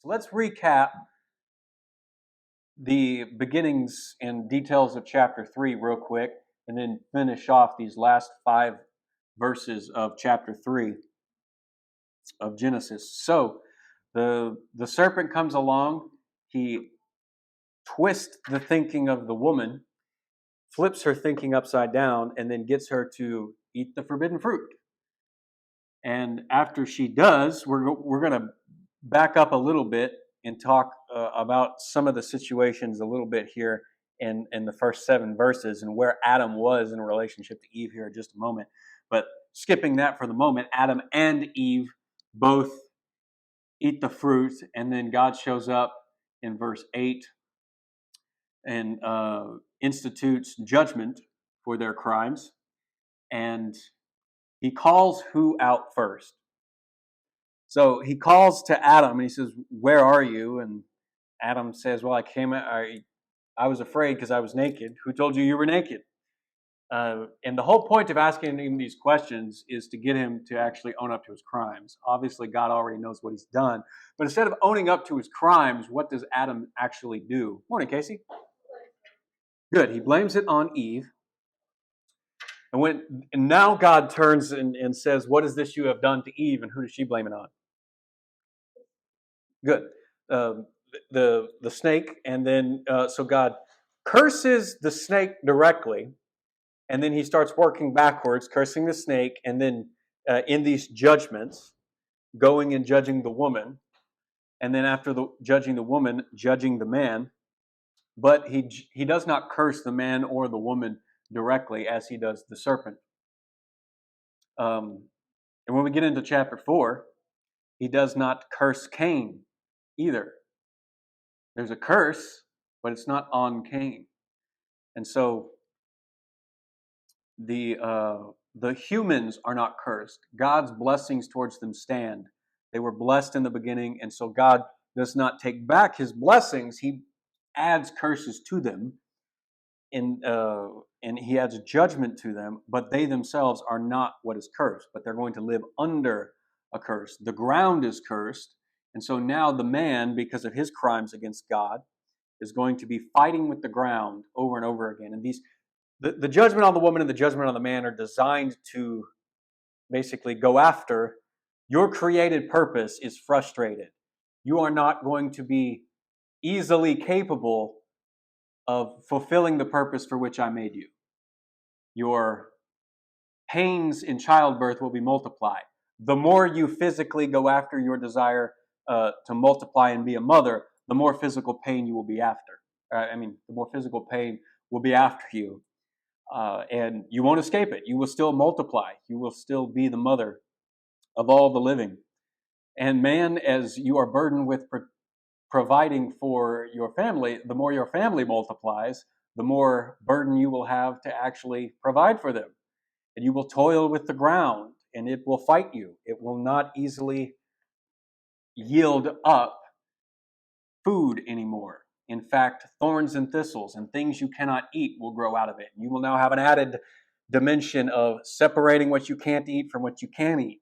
So let's recap the beginnings and details of chapter 3 real quick, and then finish off these last 5 verses of chapter 3 of Genesis. So the serpent comes along, he twists the thinking of the woman, flips her thinking upside down, and then gets her to eat the forbidden fruit. And after she does, we're going to back up a little bit and talk about some of the situations a little bit here in the first 7 verses and where Adam was in relationship to Eve here in just a moment. But skipping that for the moment, Adam and Eve both eat the fruit, and then God shows up in verse 8 and institutes judgment for their crimes. And he calls who out first? So he calls to Adam and he says, "Where are you?" And Adam says, "Well, I was afraid because I was naked. Who told you you were naked?" And the whole point of asking him these questions is to get him to actually own up to his crimes. Obviously, God already knows what he's done. But instead of owning up to his crimes, what does Adam actually do? Morning, Casey. Good. He blames it on Eve. And now God turns and says, "What is this you have done to Eve?" And who does she blame it on? Good. Um, the snake, and then so God curses the snake directly, and then he starts working backwards, cursing the snake, and then in these judgments, going and judging the woman, and then after judging the woman, judging the man. But he does not curse the man or the woman directly as he does the serpent. And when we get into chapter 4, he does not curse Cain either. There's a curse, but it's not on Cain. And so the humans are not cursed. God's blessings towards them stand. They were blessed in the beginning, and so God does not take back his blessings. He adds curses to them, and he adds judgment to them, but they themselves are not what is cursed, but they're going to live under a curse. The ground is cursed, and so now the man, because of his crimes against God, is going to be fighting with the ground over and over again. And the judgment on the woman and the judgment on the man are designed to basically go after your created purpose is frustrated. You are not going to be easily capable of fulfilling the purpose for which I made you. Your pains in childbirth will be multiplied. The more you physically go after your desire to multiply and be a mother, the more physical pain you will be after. The more physical pain will be after you. And you won't escape it. You will still multiply. You will still be the mother of all the living. And man, as you are burdened with providing for your family, the more your family multiplies, the more burden you will have to actually provide for them. And you will toil with the ground, and it will fight you. It will not easily yield up food anymore. In fact, thorns and thistles and things you cannot eat will grow out of it. You will now have an added dimension of separating what you can't eat from what you can eat.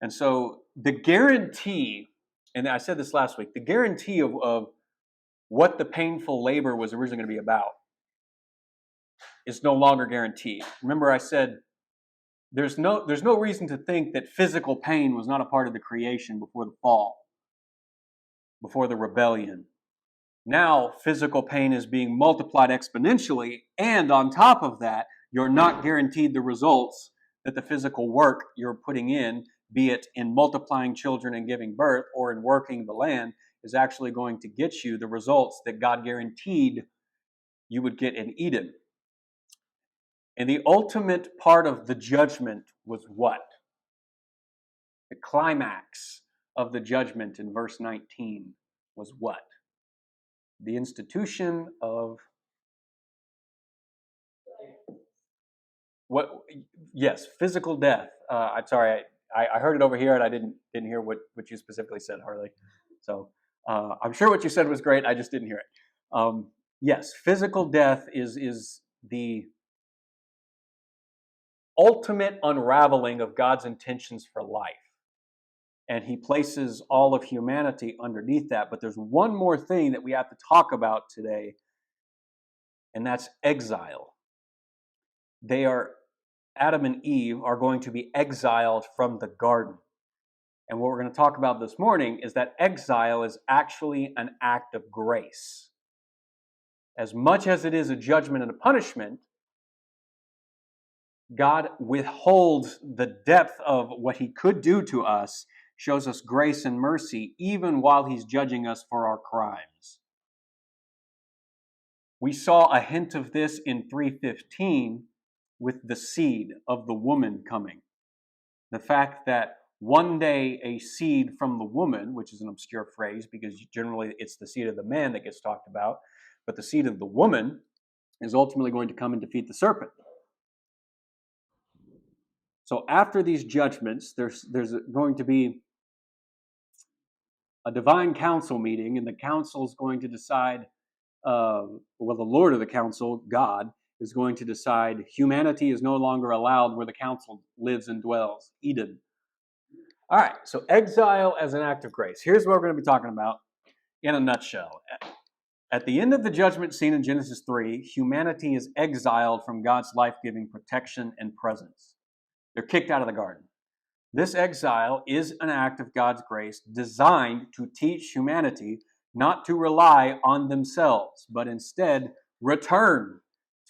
And so the guarantee, and I said this last week, the guarantee of what the painful labor was originally going to be about is no longer guaranteed. Remember, I said there's no reason to think that physical pain was not a part of the creation before the fall, before the rebellion. Now, physical pain is being multiplied exponentially, and on top of that, you're not guaranteed the results that the physical work you're putting in, be it in multiplying children and giving birth or in working the land, is actually going to get you the results that God guaranteed you would get in Eden. And the ultimate part of the judgment was what? The climax of the judgment in verse 19 was what? The institution of what? Yes, physical death. I'm sorry, I heard it over here, and I didn't hear what you specifically said, Harley. So I'm sure what you said was great. I just didn't hear it. Yes, physical death is the ultimate unraveling of God's intentions for life. and he places all of humanity underneath that. But there's one more thing that we have to talk about today, and that's exile. Adam and Eve are going to be exiled from the garden. And what we're going to talk about this morning is that exile is actually an act of grace. As much as it is a judgment and a punishment, God withholds the depth of what he could do to us, shows us grace and mercy, even while he's judging us for our crimes. We saw a hint of this in 3:15 with the seed of the woman coming. The fact that one day a seed from the woman, which is an obscure phrase because generally it's the seed of the man that gets talked about, but the seed of the woman is ultimately going to come and defeat the serpent. So after these judgments, there's going to be a divine council meeting, and the council is going to decide, the Lord of the council, God, is going to decide humanity is no longer allowed where the council lives and dwells, Eden. All right, so exile as an act of grace. Here's what we're going to be talking about in a nutshell. At the end of the judgment scene in Genesis 3, humanity is exiled from God's life-giving protection and presence. They're kicked out of the garden. This exile is an act of God's grace designed to teach humanity not to rely on themselves, but instead return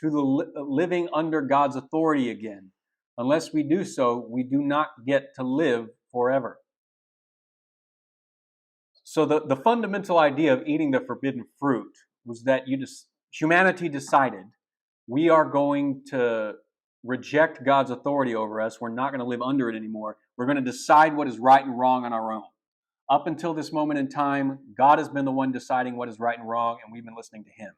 to the living under God's authority again. Unless we do so, we do not get to live forever. So the fundamental idea of eating the forbidden fruit was that humanity decided we are going to reject God's authority over us. We're not going to live under it anymore. We're going to decide what is right and wrong on our own. Up until this moment in time, God has been the one deciding what is right and wrong, and we've been listening to him.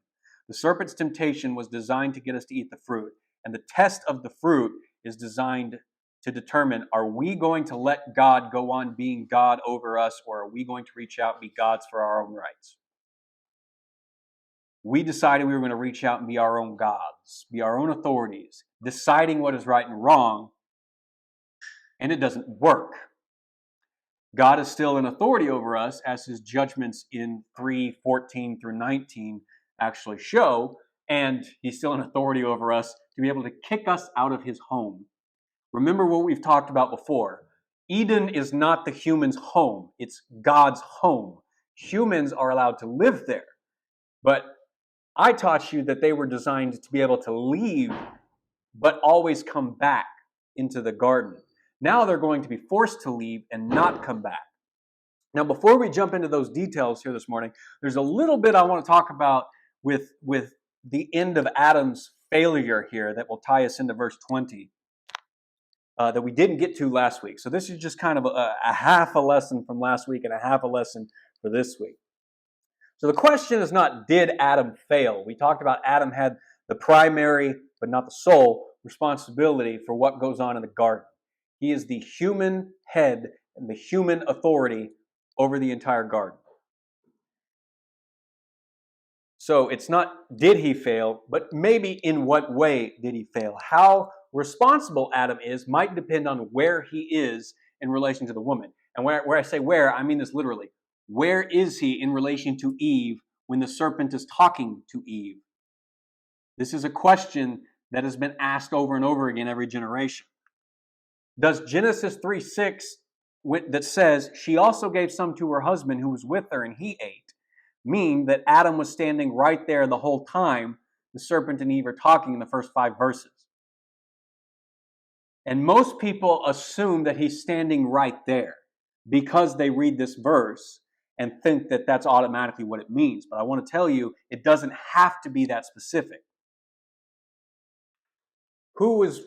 The serpent's temptation was designed to get us to eat the fruit, and the test of the fruit is designed to determine, are we going to let God go on being God over us, or are we going to reach out and be gods for our own rights? We decided we were going to reach out and be our own gods, be our own authorities, deciding what is right and wrong, and it doesn't work. God is still in authority over us, as his judgments in 3:14 through 19 actually show, and he's still in authority over us to be able to kick us out of his home. Remember what we've talked about before. Eden is not the human's home. It's God's home. Humans are allowed to live there. But I taught you that they were designed to be able to leave, but always come back into the garden. Now they're going to be forced to leave and not come back. Now, before we jump into those details here this morning, there's a little bit I want to talk about with the end of Adam's failure here that will tie us into verse 20 that we didn't get to last week. So this is just kind of a half a lesson from last week and a half a lesson for this week. So the question is not, did Adam fail? We talked about Adam had the primary, but not the sole, responsibility for what goes on in the garden. He is the human head and the human authority over the entire garden. So it's not, did he fail, but maybe in what way did he fail? How responsible Adam is might depend on where he is in relation to the woman. And where I say where, I mean this literally. Where is he in relation to Eve when the serpent is talking to Eve? This is a question that has been asked over and over again every generation. Does Genesis 3:6 that says, she also gave some to her husband who was with her and he ate, mean that Adam was standing right there the whole time the serpent and Eve are talking in the first 5 verses? And most people assume that he's standing right there because they read this verse and think that that's automatically what it means. But I want to tell you, it doesn't have to be that specific. Who was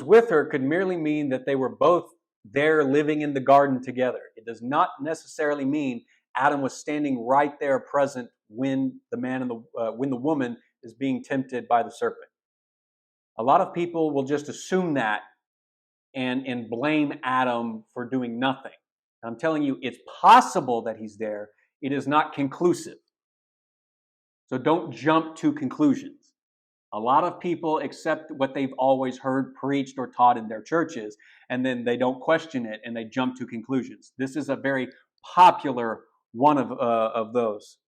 with her could merely mean that they were both there living in the garden together. It does not necessarily mean Adam was standing right there present when when the woman is being tempted by the serpent. A lot of people will just assume that and blame Adam for doing nothing. I'm telling you, it's possible that he's there. It is not conclusive. So don't jump to conclusions. A lot of people accept what they've always heard preached or taught in their churches, and then they don't question it and they jump to conclusions. This is a very popular one of those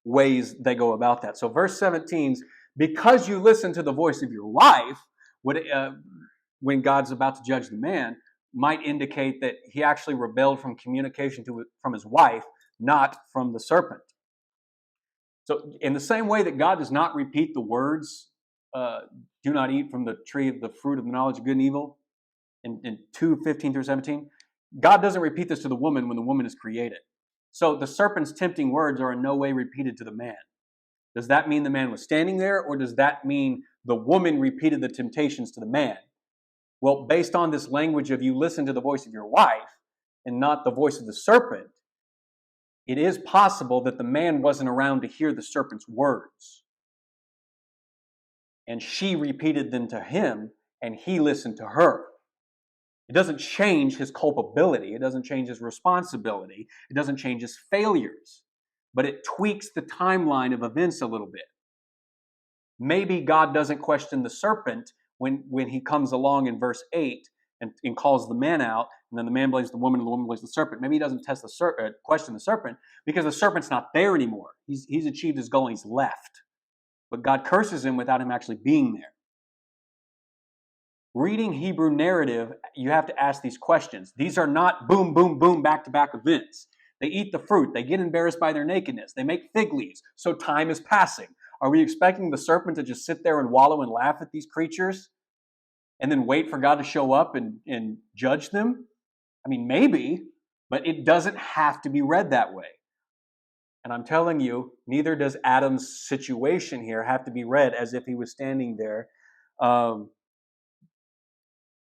ways they go about that. So verse 17, because you listen to the voice of your wife, when God's about to judge the man, might indicate that he actually rebelled from communication from his wife, not from the serpent. So in the same way that God does not repeat the words, do not eat from the tree of the fruit of the knowledge of good and evil, in 2:15 through 17, God doesn't repeat this to the woman when the woman is created. So the serpent's tempting words are in no way repeated to the man. Does that mean the man was standing there, or does that mean the woman repeated the temptations to the man? Well, based on this language of you listen to the voice of your wife and not the voice of the serpent, it is possible that the man wasn't around to hear the serpent's words. And she repeated them to him, and he listened to her. It doesn't change his culpability. It doesn't change his responsibility. It doesn't change his failures. But it tweaks the timeline of events a little bit. Maybe God doesn't question the serpent when he comes along in verse 8 and calls the man out, and then the man blames the woman and the woman blames the serpent. Maybe he doesn't question the serpent because the serpent's not there anymore. He's achieved his goal and he's left. But God curses him without him actually being there. Reading Hebrew narrative, you have to ask these questions. These are not boom, boom, boom, back-to-back events. They eat the fruit. They get embarrassed by their nakedness. They make fig leaves, so time is passing. Are we expecting the serpent to just sit there and wallow and laugh at these creatures and then wait for God to show up and judge them? I mean, maybe, but it doesn't have to be read that way. And I'm telling you, neither does Adam's situation here have to be read as if he was standing there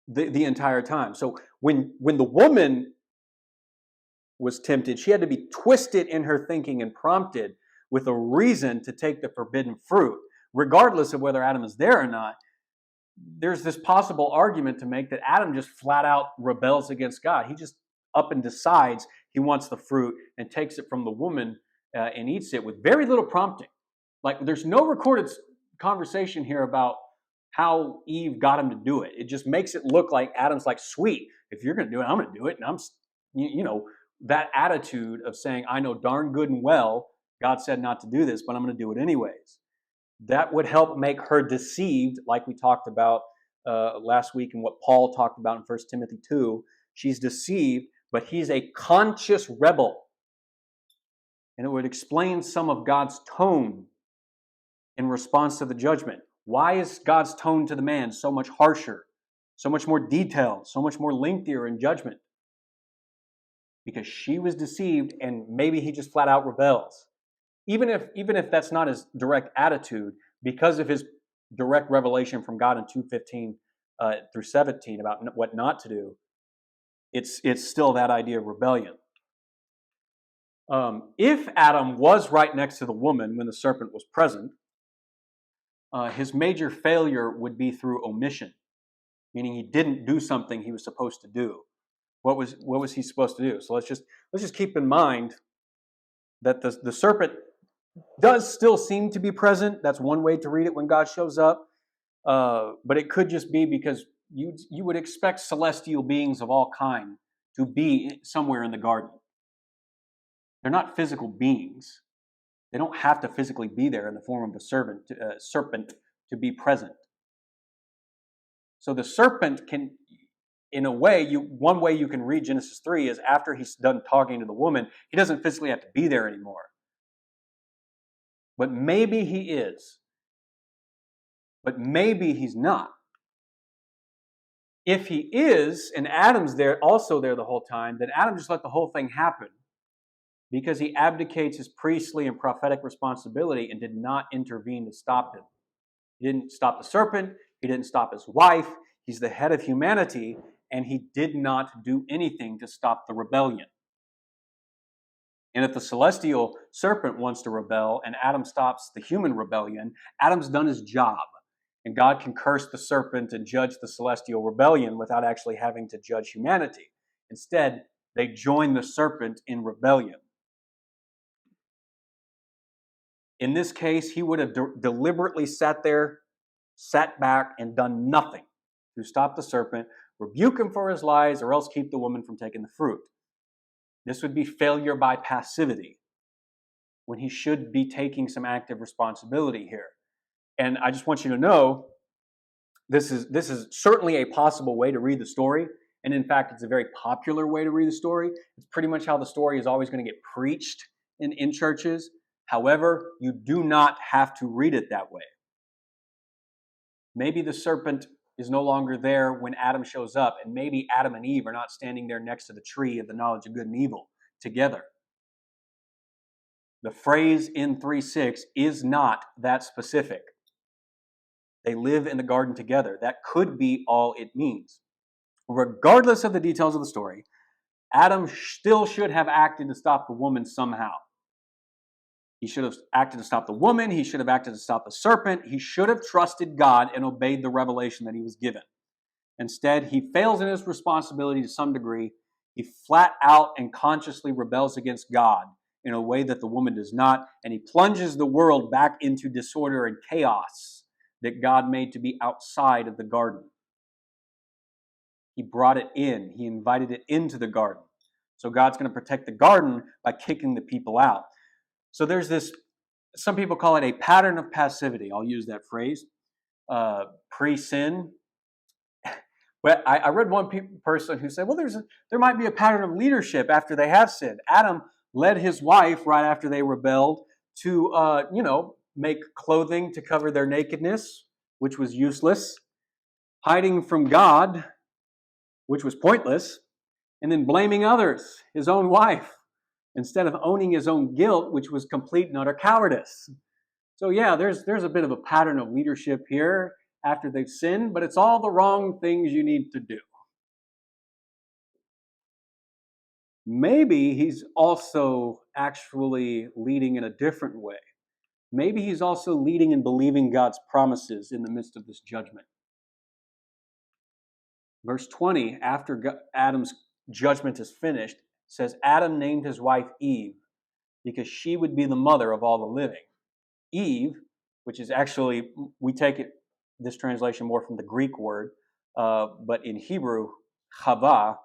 the entire time. So when the woman was tempted, she had to be twisted in her thinking and prompted with a reason to take the forbidden fruit. Regardless of whether Adam is there or not, there's this possible argument to make that Adam just flat out rebels against God. He just up and decides he wants the fruit and takes it from the woman and eats it with very little prompting. Like, there's no recorded conversation here about how Eve got him to do it. It just makes it look like Adam's like, sweet, if you're going to do it, I'm going to do it. And that attitude of saying, I know darn good and well God said not to do this, but I'm going to do it anyways. That would help make her deceived, like we talked about last week and what Paul talked about in 1 Timothy 2. She's deceived, but he's a conscious rebel. And it would explain some of God's tone in response to the judgment. Why is God's tone to the man so much harsher, so much more detailed, so much more lengthier in judgment? Because she was deceived, and maybe he just flat out rebels. Even if that's not his direct attitude, because of his direct revelation from God in 2:15 through 17 about what not to do, it's still that idea of rebellion. If Adam was right next to the woman when the serpent was present, his major failure would be through omission, meaning he didn't do something he was supposed to do. What was he supposed to do? So let's just keep in mind that the serpent does still seem to be present. That's one way to read it when God shows up. But it could just be because you would expect celestial beings of all kind to be somewhere in the garden. They're not physical beings. They don't have to physically be there in the form of a serpent to be present. So the serpent can, in a way, one way you can read Genesis 3 is after he's done talking to the woman, he doesn't physically have to be there anymore. But maybe he is. But maybe he's not. If he is, and Adam's also there the whole time, then Adam just let the whole thing happen because he abdicates his priestly and prophetic responsibility and did not intervene to stop him. He didn't stop the serpent. He didn't stop his wife. He's the head of humanity, and he did not do anything to stop the rebellion. And if the celestial serpent wants to rebel and Adam stops the human rebellion, Adam's done his job. And God can curse the serpent and judge the celestial rebellion without actually having to judge humanity. Instead, they join the serpent in rebellion. In this case, he would have deliberately sat back, and done nothing to stop the serpent, rebuke him for his lies, or else keep the woman from taking the fruit. This would be failure by passivity, when he should be taking some active responsibility here. And I just want you to know, this is certainly a possible way to read the story. And in fact, it's a very popular way to read the story. It's pretty much how the story is always going to get preached in churches. However, you do not have to read it that way. Maybe the serpent is no longer there when Adam shows up, and maybe Adam and Eve are not standing there next to the tree of the knowledge of good and evil together. The phrase in 3:6 is not that specific. They live in the garden together. That could be all it means. Regardless of the details of the story, Adam still should have acted to stop the woman somehow. He should have acted to stop the woman. He should have acted to stop the serpent. He should have trusted God and obeyed the revelation that he was given. Instead, he fails in his responsibility to some degree. He flat out and consciously rebels against God in a way that the woman does not, and he plunges the world back into disorder and chaos that God made to be outside of the garden. He brought it in. He invited it into the garden. So God's going to protect the garden by kicking the people out. So there's this, some people call it a pattern of passivity. I'll use that phrase. Pre-sin. But I read one person who said, well, there might be a pattern of leadership after they have sinned. Adam led his wife right after they rebelled to, make clothing to cover their nakedness, which was useless, hiding from God, which was pointless, and then blaming others, his own wife, instead of owning his own guilt, which was complete and utter cowardice. So yeah, there's a bit of a pattern of leadership here after they've sinned, but it's all the wrong things you need to do. Maybe he's also actually leading in a different way. Maybe he's also leading in believing God's promises in the midst of this judgment. Verse 20, after Adam's judgment is finished, says, Adam named his wife Eve because she would be the mother of all the living. Eve, which is actually, we take it, this translation more from the Greek word, but in Hebrew, chava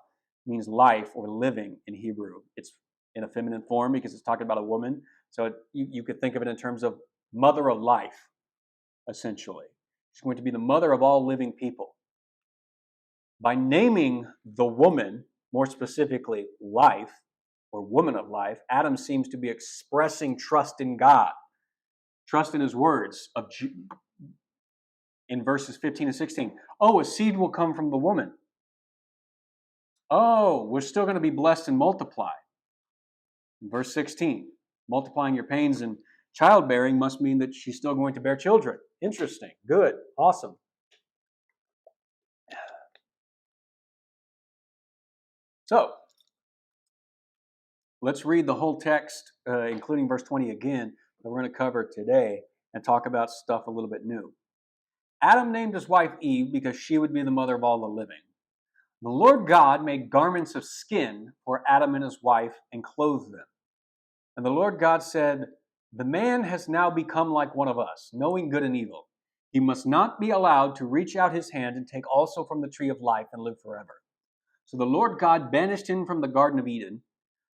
means life or living in Hebrew. It's in a feminine form because it's talking about a woman. So you could think of it in terms of mother of life, essentially. She's going to be the mother of all living people. By naming the woman, more specifically life, or woman of life, Adam seems to be expressing trust in God, trust in his words in verses 15 and 16. Oh, a seed will come from the woman. Oh, we're still going to be blessed and multiply. In verse 16, multiplying your pains and childbearing must mean that she's still going to bear children. Interesting. Good. Awesome. So, let's read the whole text, including verse 20 again, that we're going to cover today and talk about stuff a little bit new. Adam named his wife Eve because she would be the mother of all the living. The Lord God made garments of skin for Adam and his wife and clothed them. And the Lord God said, the man has now become like one of us, knowing good and evil. He must not be allowed to reach out his hand and take also from the tree of life and live forever. So the Lord God banished him from the Garden of Eden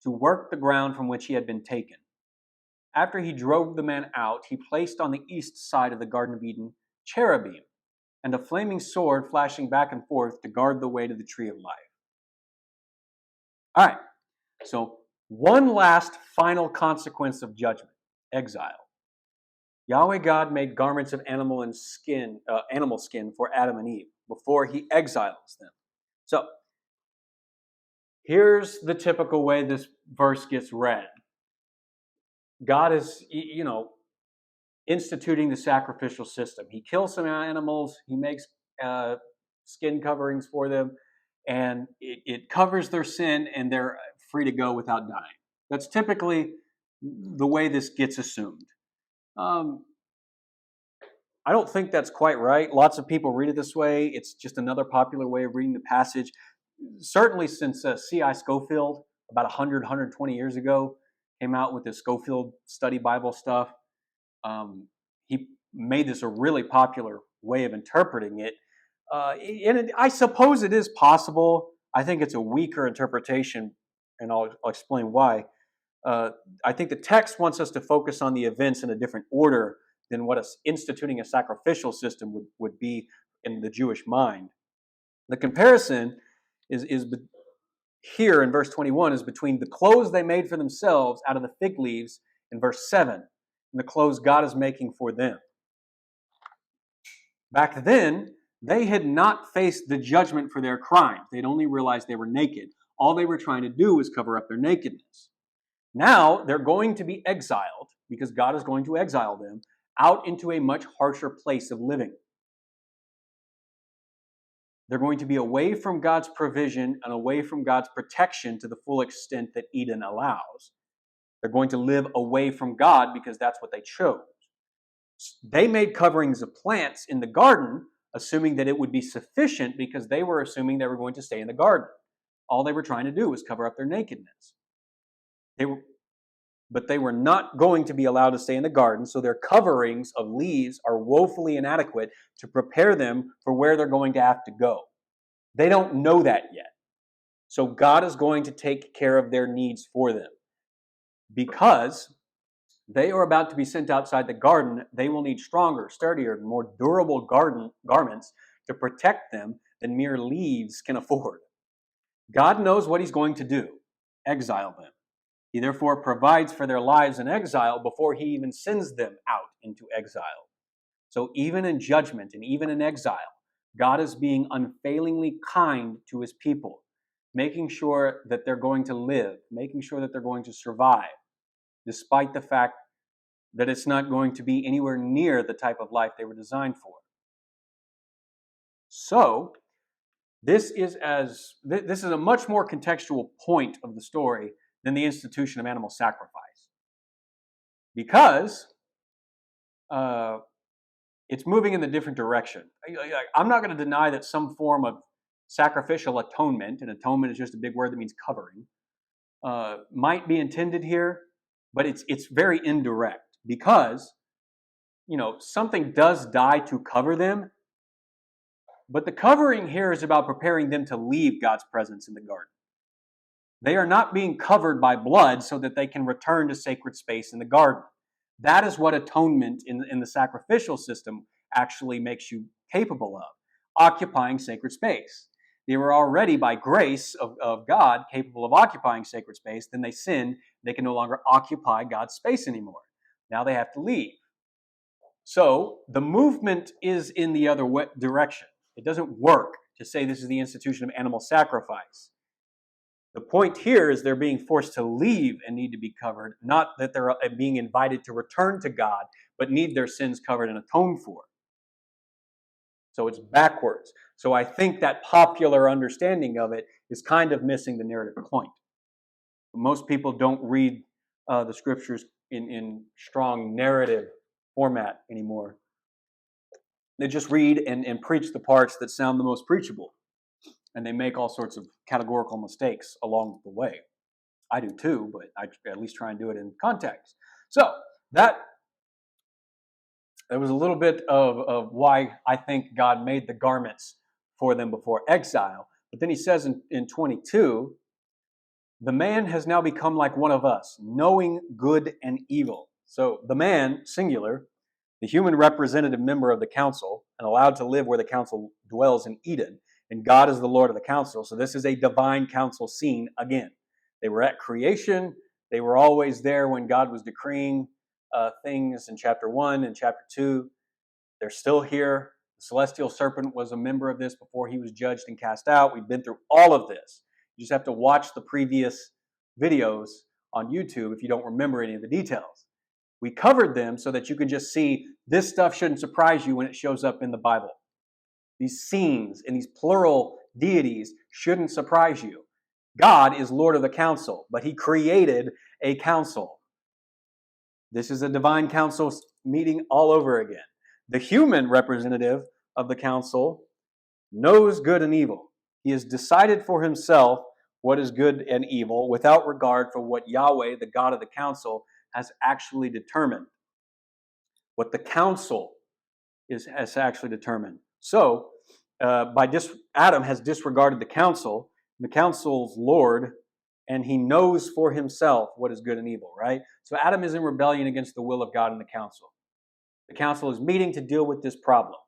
to work the ground from which he had been taken. After he drove the man out, he placed on the east side of the Garden of Eden cherubim and a flaming sword flashing back and forth to guard the way to the tree of life. All right, so one last final consequence of judgment, exile. Yahweh God made garments of animal skin for Adam and Eve before he exiles them. So here's the typical way this verse gets read. God is, instituting the sacrificial system. He kills some animals, he makes skin coverings for them, and it covers their sin, and they're free to go without dying. That's typically the way this gets assumed. I don't think that's quite right. Lots of people read it this way. It's just another popular way of reading the passage. Certainly since C.I. Scofield, about 100, 120 years ago, came out with his Scofield Study Bible stuff. He made this a really popular way of interpreting it. I suppose it is possible. I think it's a weaker interpretation, and I'll explain why. Uh, I think the text wants us to focus on the events in a different order than what instituting a sacrificial system would be in the Jewish mind. The comparison is here in verse 21 is between the clothes they made for themselves out of the fig leaves in verse 7 and the clothes God is making for them. Back then, they had not faced the judgment for their crimes. They'd only realized they were naked. All they were trying to do was cover up their nakedness. Now they're going to be exiled because God is going to exile them out into a much harsher place of living. They're going to be away from God's provision and away from God's protection to the full extent that Eden allows. They're going to live away from God because that's what they chose. They made coverings of plants in the garden, assuming that it would be sufficient because they were assuming they were going to stay in the garden. All they were trying to do was cover up their nakedness. But they were not going to be allowed to stay in the garden, so their coverings of leaves are woefully inadequate to prepare them for where they're going to have to go. They don't know that yet. So God is going to take care of their needs for them. Because they are about to be sent outside the garden, they will need stronger, sturdier, more durable garments to protect them than mere leaves can afford. God knows what he's going to do, exile them. He therefore provides for their lives in exile before he even sends them out into exile. So even in judgment and even in exile, God is being unfailingly kind to his people, making sure that they're going to live, making sure that they're going to survive, despite the fact that it's not going to be anywhere near the type of life they were designed for. So, this is a much more contextual point of the story than the institution of animal sacrifice. Because it's moving in a different direction. I'm not going to deny that some form of sacrificial atonement, and atonement is just a big word that means covering, might be intended here, but it's very indirect because, something does die to cover them, but the covering here is about preparing them to leave God's presence in the garden. They are not being covered by blood so that they can return to sacred space in the garden. That is what atonement in the sacrificial system actually makes you capable of, occupying sacred space. They were already, by grace of God, capable of occupying sacred space. Then they sinned. They can no longer occupy God's space anymore. Now they have to leave. So the movement is in the other direction. It doesn't work to say this is the institution of animal sacrifice. The point here is they're being forced to leave and need to be covered, not that they're being invited to return to God, but need their sins covered and atoned for. So it's backwards. So I think that popular understanding of it is kind of missing the narrative point. Most people don't read the scriptures in strong narrative format anymore. They just read and preach the parts that sound the most preachable. And they make all sorts of categorical mistakes along the way. I do too, but I at least try and do it in context. So that was a little bit of why I think God made the garments for them before exile. But then he says in 22, the man has now become like one of us, knowing good and evil. So the man, singular, the human representative member of the council, and allowed to live where the council dwells in Eden, and God is the Lord of the council. So this is a divine council scene again. They were at creation. They were always there when God was decreeing things in chapter 1 and chapter 2. They're still here. The celestial serpent was a member of this before he was judged and cast out. We've been through all of this. You just have to watch the previous videos on YouTube if you don't remember any of the details. We covered them so that you can just see this stuff shouldn't surprise you when it shows up in the Bible. These scenes and these plural deities shouldn't surprise you. God is Lord of the council, but he created a council. This is a divine council meeting all over again. The human representative of the council knows good and evil. He has decided for himself what is good and evil without regard for what Yahweh, the God of the council, has actually determined. What the council has actually determined. So, Adam has disregarded the counsel, the council's Lord, and he knows for himself what is good and evil, right? So Adam is in rebellion against the will of God and the council. The council is meeting to deal with this problem.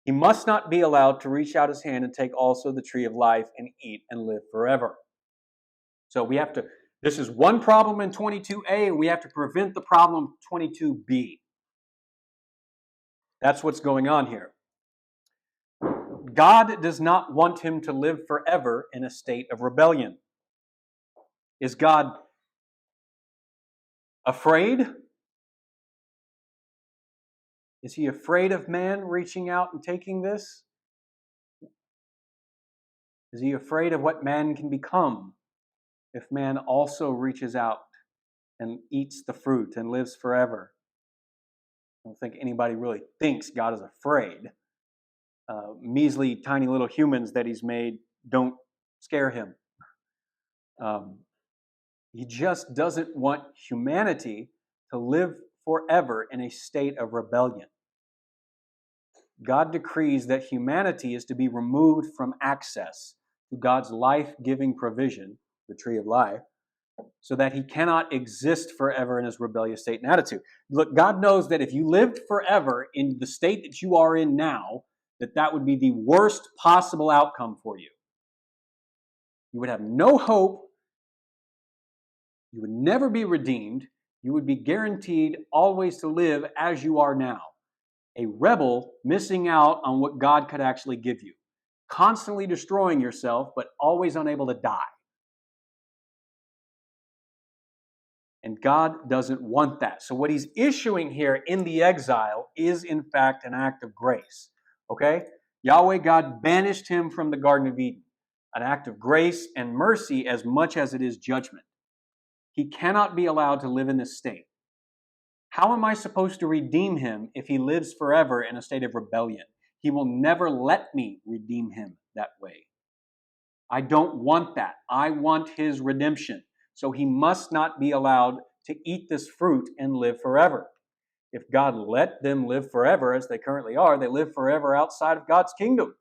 He must not be allowed to reach out his hand and take also the tree of life and eat and live forever. So we have to, this is one problem in 22a, and we have to prevent the problem 22b. That's what's going on here. God does not want him to live forever in a state of rebellion. Is God afraid? Is he afraid of man reaching out and taking this? Is he afraid of what man can become if man also reaches out and eats the fruit and lives forever? I don't think anybody really thinks God is afraid. Measly, tiny little humans that he's made don't scare him. He just doesn't want humanity to live forever in a state of rebellion. God decrees that humanity is to be removed from access to God's life-giving provision, the tree of life, so that he cannot exist forever in his rebellious state and attitude. Look, God knows that if you lived forever in the state that you are in now, that would be the worst possible outcome for you. You would have no hope. You would never be redeemed. You would be guaranteed always to live as you are now. A rebel missing out on what God could actually give you. Constantly destroying yourself, but always unable to die. And God doesn't want that. So what he's issuing here in the exile is in fact an act of grace. Okay? Yahweh God banished him from the Garden of Eden. An act of grace and mercy as much as it is judgment. He cannot be allowed to live in this state. How am I supposed to redeem him if he lives forever in a state of rebellion? He will never let me redeem him that way. I don't want that. I want his redemption. So he must not be allowed to eat this fruit and live forever. If God let them live forever, as they currently are, they live forever outside of God's kingdom,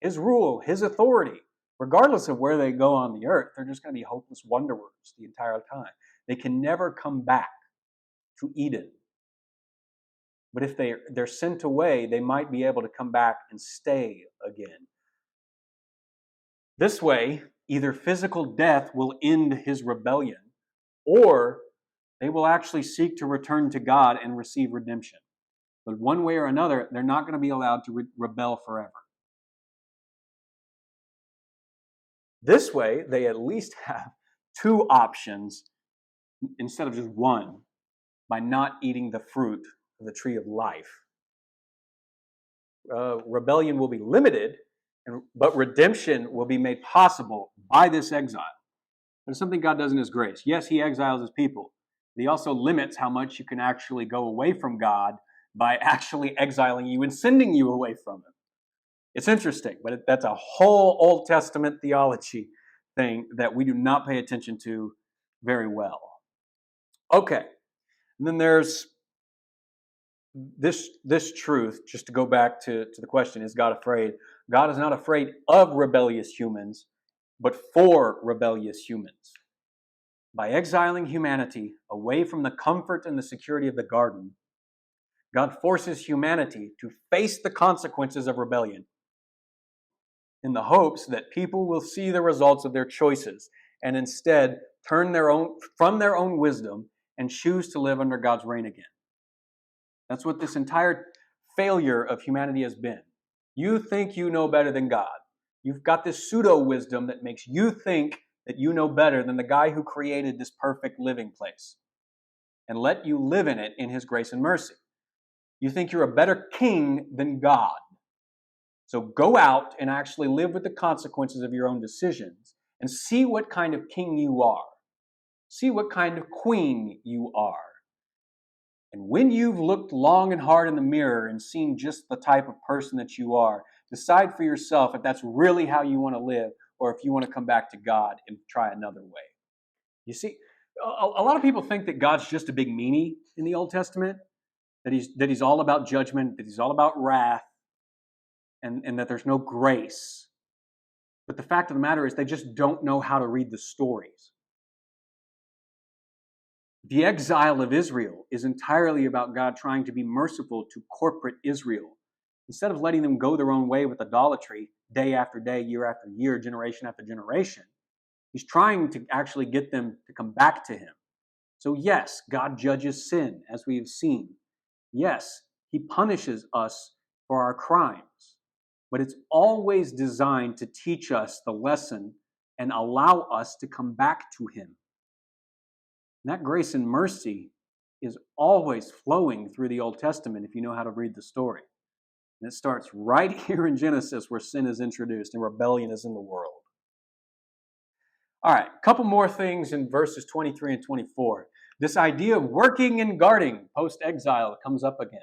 his rule, his authority. Regardless of where they go on the earth, they're just going to be hopeless wanderers the entire time. They can never come back to Eden. But if they're sent away, they might be able to come back and stay again. This way, either physical death will end his rebellion, or they will actually seek to return to God and receive redemption. But one way or another, they're not going to be allowed to rebel forever. This way, they at least have two options instead of just one, by not eating the fruit of the tree of life. Rebellion will be limited, but redemption will be made possible by this exile. There's something God does in his grace. Yes, he exiles his people. But he also limits how much you can actually go away from God by actually exiling you and sending you away from him. It's interesting, but that's a whole Old Testament theology thing that we do not pay attention to very well. Okay, and then there's this truth, just to go back to the question, is God afraid? God is not afraid of rebellious humans, but for rebellious humans. By exiling humanity away from the comfort and the security of the garden, God forces humanity to face the consequences of rebellion in the hopes that people will see the results of their choices and instead turn from their own wisdom and choose to live under God's reign again. That's what this entire failure of humanity has been. You think you know better than God. You've got this pseudo-wisdom that makes you think that you know better than the guy who created this perfect living place and let you live in it in his grace and mercy. You think you're a better king than God. So go out and actually live with the consequences of your own decisions and see what kind of king you are. See what kind of queen you are. And when you've looked long and hard in the mirror and seen just the type of person that you are, decide for yourself if that's really how you want to live or if you want to come back to God and try another way. You see, a lot of people think that God's just a big meanie in the Old Testament. that he's all about judgment, that he's all about wrath, and that there's no grace. But the fact of the matter is they just don't know how to read the stories. The exile of Israel is entirely about God trying to be merciful to corporate Israel. Instead of letting them go their own way with idolatry day after day, year after year, generation after generation, he's trying to actually get them to come back to him. So yes, God judges sin, as we have seen. Yes, he punishes us for our crimes. But it's always designed to teach us the lesson and allow us to come back to him. And that grace and mercy is always flowing through the Old Testament if you know how to read the story. And it starts right here in Genesis where sin is introduced and rebellion is in the world. All right, a couple more things in verses 23 and 24. This idea of working and guarding post-exile comes up again.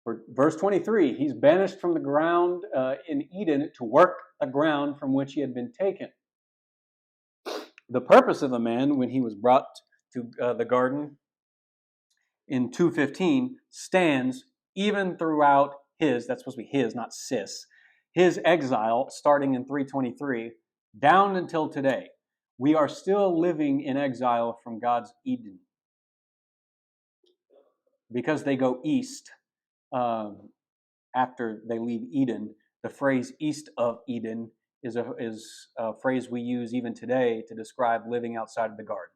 For verse 23, he's banished from the ground in Eden to work the ground from which he had been taken. The purpose of the man when he was brought to the garden in 2:15 stands even throughout that's supposed to be his, not his exile starting in 3:23 down until today. We are still living in exile from God's Eden because they go east after they leave Eden. The phrase east of Eden is a phrase we use even today to describe living outside of the garden.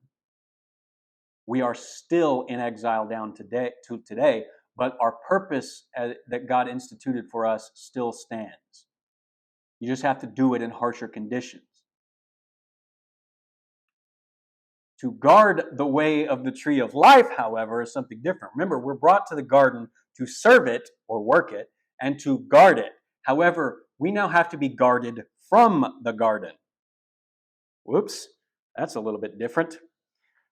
We are still in exile down to today, but our purpose that God instituted for us still stands. You just have to do it in harsher conditions. To guard the way of the tree of life, however, is something different. Remember, we're brought to the garden to serve it or work it and to guard it. However, we now have to be guarded from the garden. Whoops, that's a little bit different.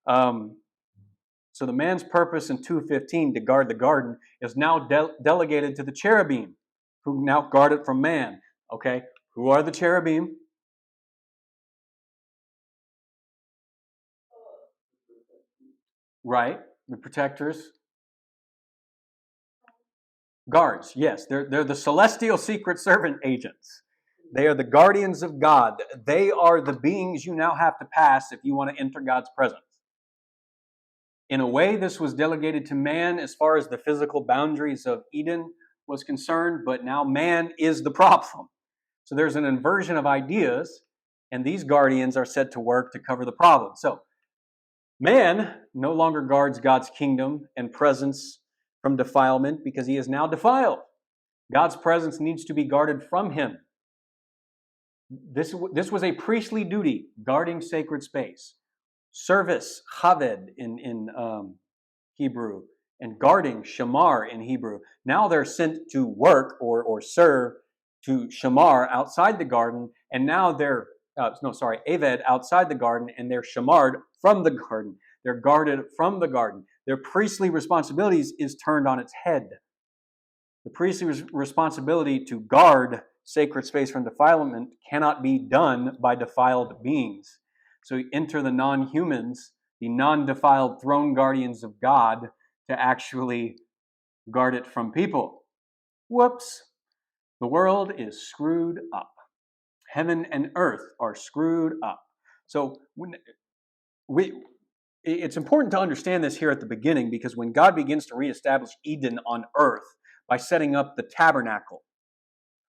So the man's purpose in 2:15 to guard the garden is now delegated to the cherubim, who now guard it from man. Okay, who are the cherubim? Right, the protectors. Guards, yes, they're the celestial secret servant agents. They are the guardians of God. They are the beings you now have to pass if you want to enter God's presence. In a way, this was delegated to man as far as the physical boundaries of Eden was concerned, but now man is the problem. So there's an inversion of ideas, and these guardians are set to work to cover the problem. So man no longer guards God's kingdom and presence from defilement because he is now defiled. God's presence needs to be guarded from him. This was a priestly duty, guarding sacred space. Service, chaved in Hebrew, and guarding, shamar in Hebrew. Now they're sent to work or serve to shamar outside the garden, and now they're, aved outside the garden, and they're shamarred from the garden. They're guarded from the garden. Their priestly responsibilities is turned on its head. The priestly responsibility to guard sacred space from defilement cannot be done by defiled beings. So you enter the non-humans, the non-defiled throne guardians of God, to actually guard it from people. Whoops. The world is screwed up. Heaven and earth are screwed up. So it's important to understand this here at the beginning, because when God begins to reestablish Eden on earth by setting up the tabernacle,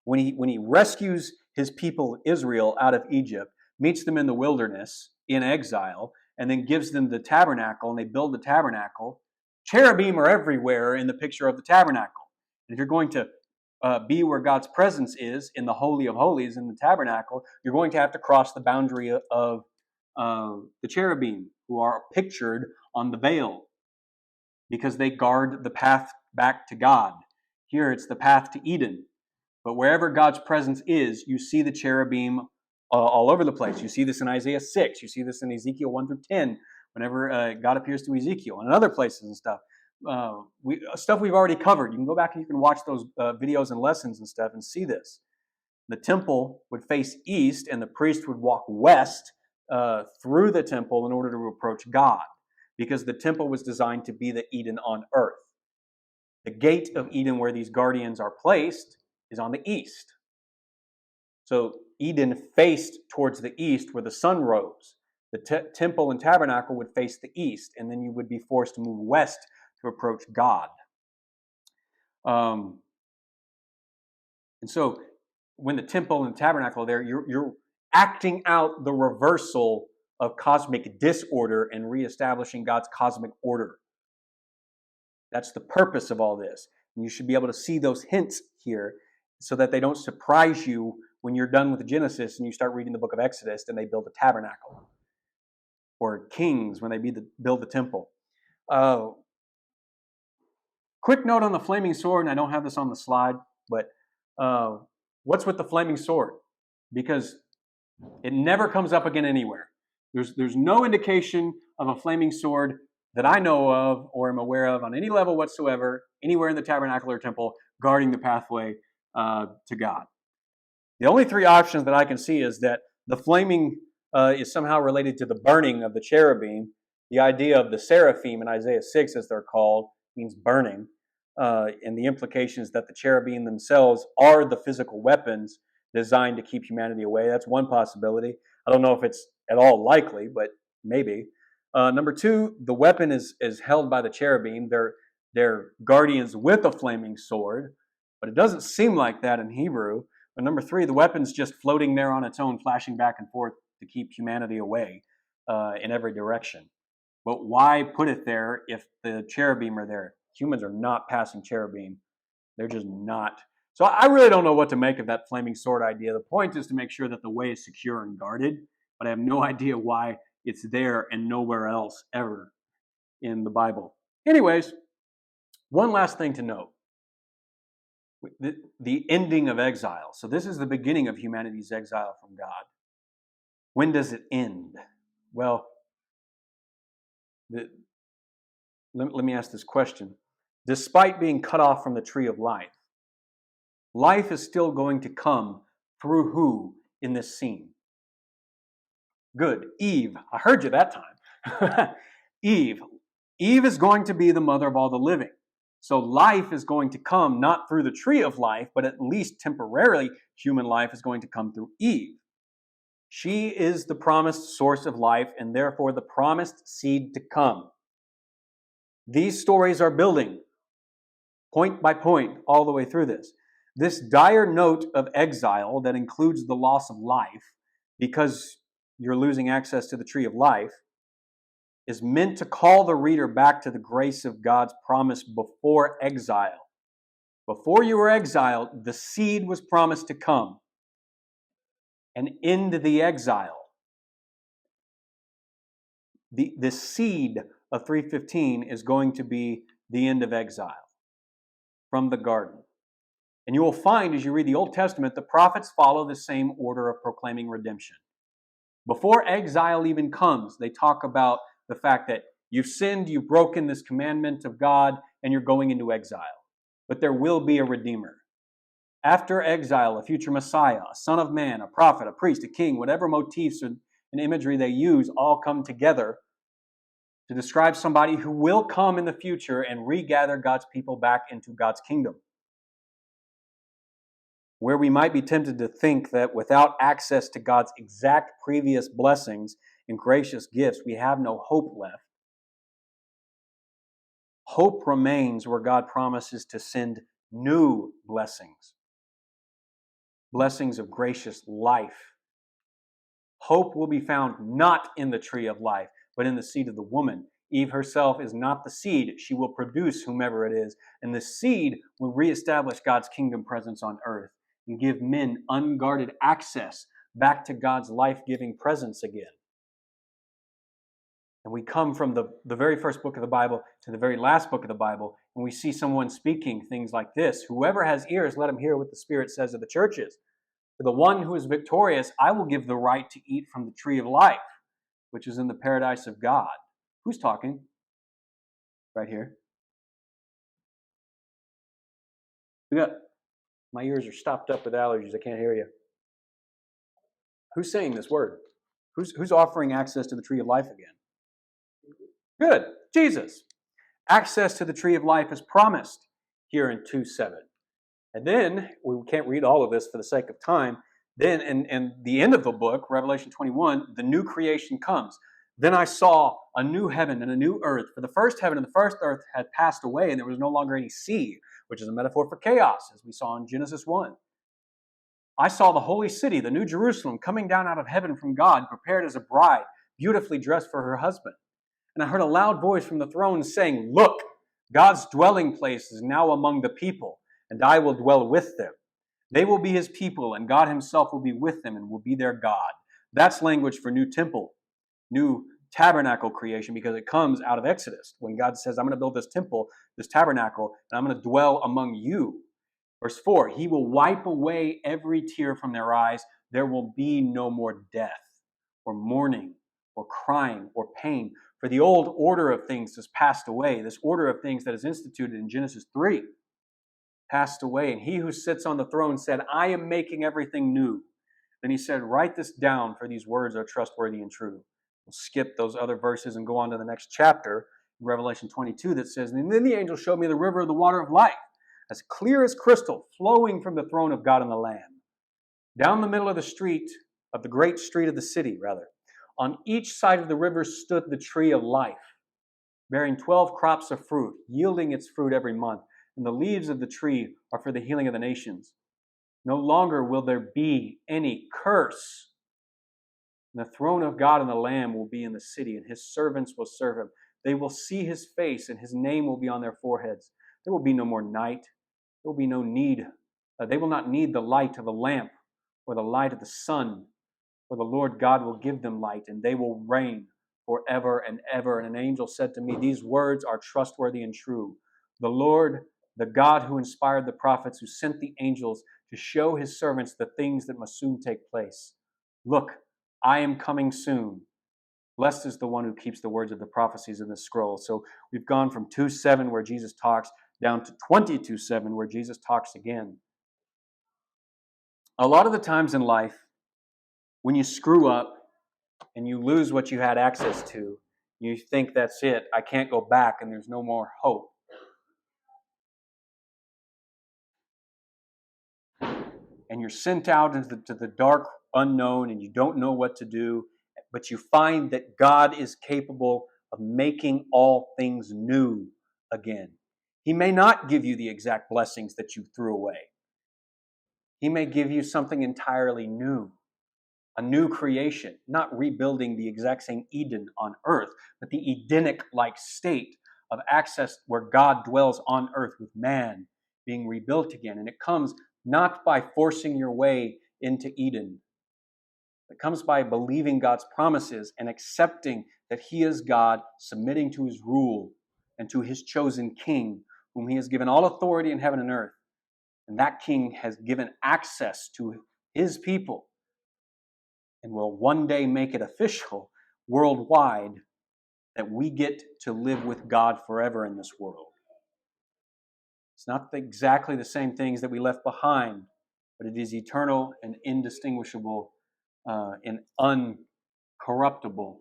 when he rescues his people Israel out of Egypt, meets them in the wilderness in exile, and then gives them the tabernacle, and they build the tabernacle, cherubim are everywhere in the picture of the tabernacle. And if you're going to be where God's presence is in the Holy of Holies in the tabernacle, you're going to have to cross the boundary of the cherubim, who are pictured on the veil, because they guard the path back to God. Here it's the path to Eden. But wherever God's presence is, you see the cherubim all over the place. You see this in Isaiah 6. You see this in Ezekiel 1 through 10, whenever God appears to Ezekiel, and in other places and stuff. Stuff we've already covered. You can go back and you can watch those videos and lessons and stuff and see this. The temple would face east, and the priest would walk west through the temple in order to approach God, because the temple was designed to be the Eden on earth. The gate of Eden where these guardians are placed is on the east. So Eden faced towards the east where the sun rose. The temple and tabernacle would face the east, and then you would be forced to move west to approach God. And so when the temple and tabernacle are there, you're acting out the reversal of cosmic disorder and reestablishing God's cosmic order. That's the purpose of all this. And you should be able to see those hints here so that they don't surprise you when you're done with Genesis and you start reading the book of Exodus and they build a tabernacle. Or Kings when they build the temple. Quick note on the flaming sword, and I don't have this on the slide, but what's with the flaming sword? Because it never comes up again anywhere. There's no indication of a flaming sword that I know of or am aware of on any level whatsoever, anywhere in the tabernacle or temple, guarding the pathway to God. The only three options that I can see is that the flaming is somehow related to the burning of the cherubim. The idea of the seraphim in Isaiah 6, as they're called, means burning. And the implication is that the cherubim themselves are the physical weapons designed to keep humanity away. That's one possibility. I don't know if it's at all likely, but maybe. Number two, the weapon is held by the cherubim. They're guardians with a flaming sword, but it doesn't seem like that in Hebrew. But number three, the weapon's just floating there on its own, flashing back and forth to keep humanity away in every direction. But why put it there if the cherubim are there? Humans are not passing cherubim. They're just not. So I really don't know what to make of that flaming sword idea. The point is to make sure that the way is secure and guarded, but I have no idea why it's there and nowhere else ever in the Bible. Anyways, one last thing to note. The ending of exile. So this is the beginning of humanity's exile from God. When does it end? Well, let me ask this question. Despite being cut off from the tree of life, life is still going to come through who in this scene? Good. Eve. I heard you that time. Eve. Eve is going to be the mother of all the living. So life is going to come not through the tree of life, but at least temporarily, human life is going to come through Eve. She is the promised source of life and therefore the promised seed to come. These stories are building point by point all the way through this. This dire note of exile that includes the loss of life because you're losing access to the tree of life is meant to call the reader back to the grace of God's promise before exile. Before you were exiled, the seed was promised to come and end the exile. The seed of 3:15 is going to be the end of exile from the garden. And you will find as you read the Old Testament, the prophets follow the same order of proclaiming redemption. Before exile even comes, they talk about the fact that you've sinned, you've broken this commandment of God, and you're going into exile. But there will be a Redeemer. After exile, a future Messiah, a Son of Man, a prophet, a priest, a king, whatever motifs and imagery they use all come together to describe somebody who will come in the future and regather God's people back into God's kingdom. Where we might be tempted to think that without access to God's exact previous blessings and gracious gifts, we have no hope left. Hope remains where God promises to send new blessings. Blessings of gracious life. Hope will be found not in the tree of life, but in the seed of the woman. Eve herself is not the seed. She will produce whomever it is. And the seed will reestablish God's kingdom presence on earth and give men unguarded access back to God's life-giving presence again. And we come from the very first book of the Bible to the very last book of the Bible, and we see someone speaking things like this: whoever has ears, let him hear what the Spirit says to the churches. To the one who is victorious, I will give the right to eat from the tree of life, which is in the paradise of God. Who's talking? Right here. My ears are stopped up with allergies. I can't hear you. Who's saying this word? Who's offering access to the tree of life again? Good. Jesus. Access to the tree of life is promised. here in 2:7. And then, we can't read all of this for the sake of time. Then, in the end of the book, Revelation 21, the new creation comes. Then I saw a new heaven and a new earth. For the first heaven and the first earth had passed away, and there was no longer any sea, which is a metaphor for chaos, as we saw in Genesis 1. I saw the holy city, the new Jerusalem, coming down out of heaven from God, prepared as a bride, beautifully dressed for her husband. And I heard a loud voice from the throne saying, "Look, God's dwelling place is now among the people, and I will dwell with them. They will be his people, and God himself will be with them and will be their God." That's language for new temple, new tabernacle creation, because it comes out of Exodus. When God says, "I'm going to build this temple, this tabernacle, and I'm going to dwell among you." Verse 4, he will wipe away every tear from their eyes. There will be no more death, or mourning, or crying, or pain. For the old order of things has passed away. This order of things that is instituted in Genesis 3 passed away. And he who sits on the throne said, "I am making everything new." Then he said, "Write this down, for these words are trustworthy and true." We'll skip those other verses and go on to the next chapter, Revelation 22, that says, "And then the angel showed me the river of the water of life, as clear as crystal, flowing from the throne of God and the Lamb. Down the middle of the street, of the great street of the city, rather, on each side of the river stood the tree of life, bearing 12 crops of fruit, yielding its fruit every month. And the leaves of the tree are for the healing of the nations. No longer will there be any curse. And the throne of God and the Lamb will be in the city, and his servants will serve him. They will see his face, and his name will be on their foreheads. There will be no more night. There will be no need. They will not need the light of a lamp or the light of the sun, for the Lord God will give them light, and they will reign forever and ever. And an angel said to me, "These words are trustworthy and true. The Lord, the God who inspired the prophets, who sent the angels to show his servants the things that must soon take place. Look, I am coming soon. Blessed is the one who keeps the words of the prophecies in this scroll." So we've gone from 2:7, where Jesus talks, down to 22:7, where Jesus talks again. A lot of the times in life, when you screw up and you lose what you had access to, you think, "That's it, I can't go back, and there's no more hope." And you're sent out into the dark unknown, and you don't know what to do, but you find that God is capable of making all things new again. He may not give you the exact blessings that you threw away. He may give you something entirely new, a new creation, not rebuilding the exact same Eden on earth, but the Edenic-like state of access where God dwells on earth with man being rebuilt again. And it comes not by forcing your way into Eden. It comes by believing God's promises and accepting that he is God, submitting to his rule and to his chosen king, whom he has given all authority in heaven and earth. And that king has given access to his people and will one day make it official worldwide that we get to live with God forever in this world. It's not exactly the same things that we left behind, but it is eternal and indistinguishable and uncorruptible.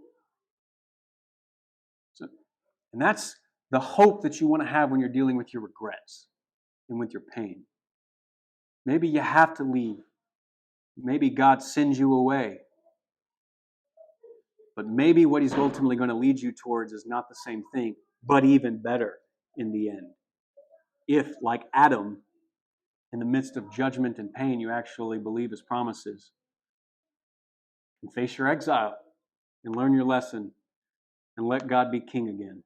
And that's the hope that you want to have when you're dealing with your regrets and with your pain. Maybe you have to leave. Maybe God sends you away. But maybe what he's ultimately going to lead you towards is not the same thing, but even better in the end. If, like Adam, in the midst of judgment and pain, you actually believe his promises and face your exile and learn your lesson and let God be king again.